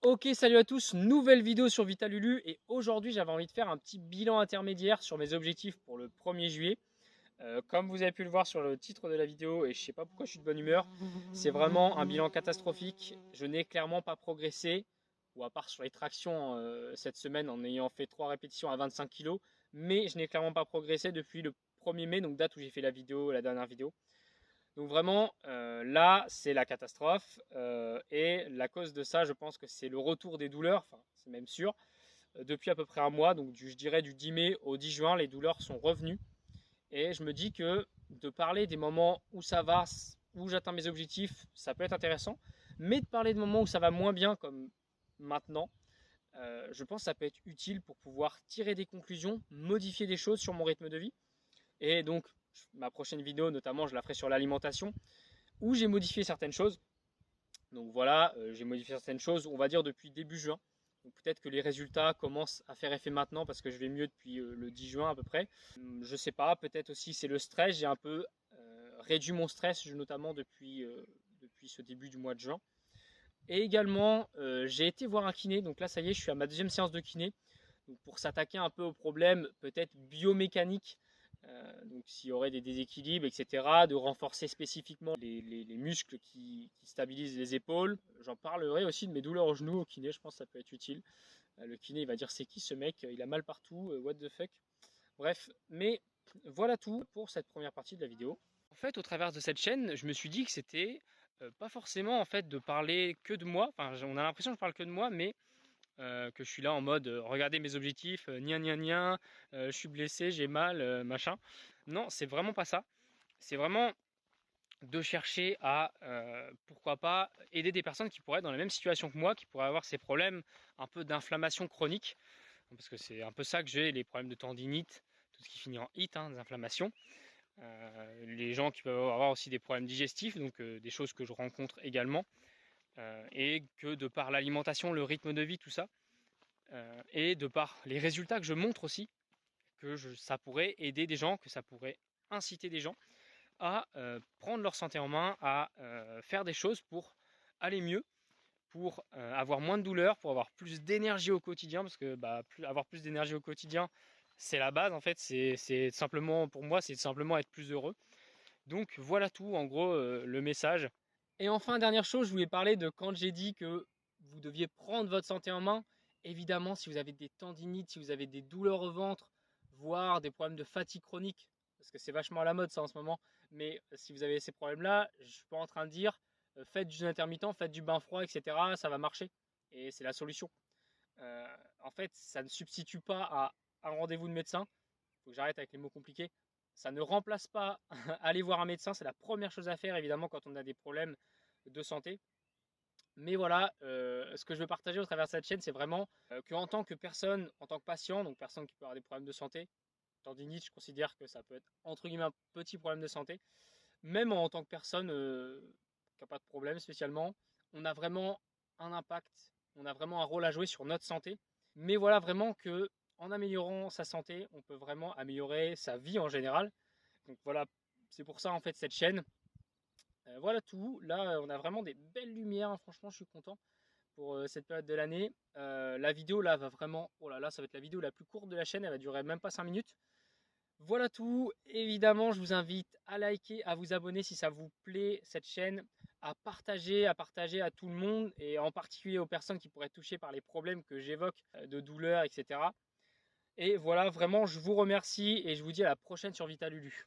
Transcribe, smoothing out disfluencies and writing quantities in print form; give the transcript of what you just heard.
Ok, salut à tous, nouvelle vidéo sur Vitalulu et aujourd'hui j'avais envie de faire un petit bilan intermédiaire sur mes objectifs pour le 1er juillet. Comme vous avez pu le voir sur le titre de la vidéo et je sais pas pourquoi je suis de bonne humeur, c'est vraiment un bilan catastrophique. Je n'ai clairement pas progressé, ou à part sur les tractions cette semaine en ayant fait 3 répétitions à 25 kg, mais je n'ai clairement pas progressé depuis le 1er mai, donc date où j'ai fait la vidéo, la dernière vidéo. Donc vraiment, là, c'est la catastrophe. Et la cause de ça, je pense que c'est le retour des douleurs, enfin, c'est même sûr. Depuis à peu près un mois, donc je dirais du 10 mai au 10 juin, les douleurs sont revenues. Et je me dis que de parler des moments où ça va, où j'atteins mes objectifs, ça peut être intéressant. Mais de parler de moments où ça va moins bien, comme maintenant, je pense que ça peut être utile pour pouvoir tirer des conclusions, modifier des choses sur mon rythme de vie. Et donc, ma prochaine vidéo, notamment, je la ferai sur l'alimentation où j'ai modifié certaines choses. Donc voilà, j'ai modifié certaines choses, on va dire depuis début juin. Donc peut-être que les résultats commencent à faire effet maintenant parce que je vais mieux depuis le 10 juin à peu près. Je sais pas, peut-être aussi c'est le stress. J'ai un peu réduit mon stress, notamment depuis ce début du mois de juin. Et également, j'ai été voir un kiné. Donc là, ça y est, je suis à ma deuxième séance de kiné. Donc pour s'attaquer un peu aux problèmes peut-être biomécaniques, donc s'il y aurait des déséquilibres, etc., de renforcer spécifiquement les muscles qui stabilisent les épaules. J'en parlerai aussi de mes douleurs au genou au kiné, je pense que ça peut être utile. Le kiné il va dire c'est qui ce mec, il a mal partout, what the fuck. Bref, mais voilà tout pour cette première partie de la vidéo. En fait, au travers de cette chaîne, je me suis dit que c'était pas forcément en fait de parler que de moi. Enfin, on a l'impression que je parle que de moi, mais que je suis là en mode regardez mes objectifs, nia, je suis blessé, j'ai mal, machin. Non, c'est vraiment pas ça. C'est vraiment de chercher à, pourquoi pas, aider des personnes qui pourraient être dans la même situation que moi, qui pourraient avoir ces problèmes un peu d'inflammation chronique, parce que c'est un peu ça que j'ai, les problèmes de tendinite, tout ce qui finit en it, hein, des inflammations. Les gens qui peuvent avoir aussi des problèmes digestifs, donc des choses que je rencontre également, et que de par l'alimentation, le rythme de vie, tout ça, et de par les résultats que je montre aussi, ça pourrait aider des gens, que ça pourrait inciter des gens à prendre leur santé en main, à faire des choses pour aller mieux, pour avoir moins de douleurs, pour avoir plus d'énergie au quotidien, parce que avoir plus d'énergie au quotidien, c'est la base en fait, c'est simplement, pour moi, c'est simplement être plus heureux. Donc voilà tout, en gros, le message. Et enfin, dernière chose, je voulais parler de quand j'ai dit que vous deviez prendre votre santé en main. Évidemment, si vous avez des tendinites, si vous avez des douleurs au ventre, voire des problèmes de fatigue chronique, parce que c'est vachement à la mode ça en ce moment, mais si vous avez ces problèmes-là, je suis pas en train de dire faites du jeûne intermittent, faites du bain froid, etc. Ça va marcher. Et c'est la solution. En fait, ça ne substitue pas à un rendez-vous de médecin. Il faut que j'arrête avec les mots compliqués. Ça ne remplace pas aller voir un médecin, c'est la première chose à faire évidemment quand on a des problèmes de santé. Mais voilà, ce que je veux partager au travers de cette chaîne, c'est vraiment qu'en tant que personne, en tant que patient, donc personne qui peut avoir des problèmes de santé, tendinite, je considère que ça peut être entre guillemets un petit problème de santé, même en tant que personne qui n'a pas de problème spécialement, on a vraiment un impact, on a vraiment un rôle à jouer sur notre santé. Mais voilà vraiment que en améliorant sa santé, on peut vraiment améliorer sa vie en général. Donc voilà, c'est pour ça en fait cette chaîne. Voilà tout. Là, on a vraiment des belles lumières, hein. Franchement, je suis content pour cette période de l'année. La vidéo là va vraiment, oh là là, ça va être la vidéo la plus courte de la chaîne. Elle va durer même pas 5 minutes. Voilà tout. Évidemment, je vous invite à liker, à vous abonner si ça vous plaît cette chaîne, à partager à tout le monde et en particulier aux personnes qui pourraient être touchées par les problèmes que j'évoque de douleur, etc. Et voilà, vraiment, je vous remercie et je vous dis à la prochaine sur Vitalulu.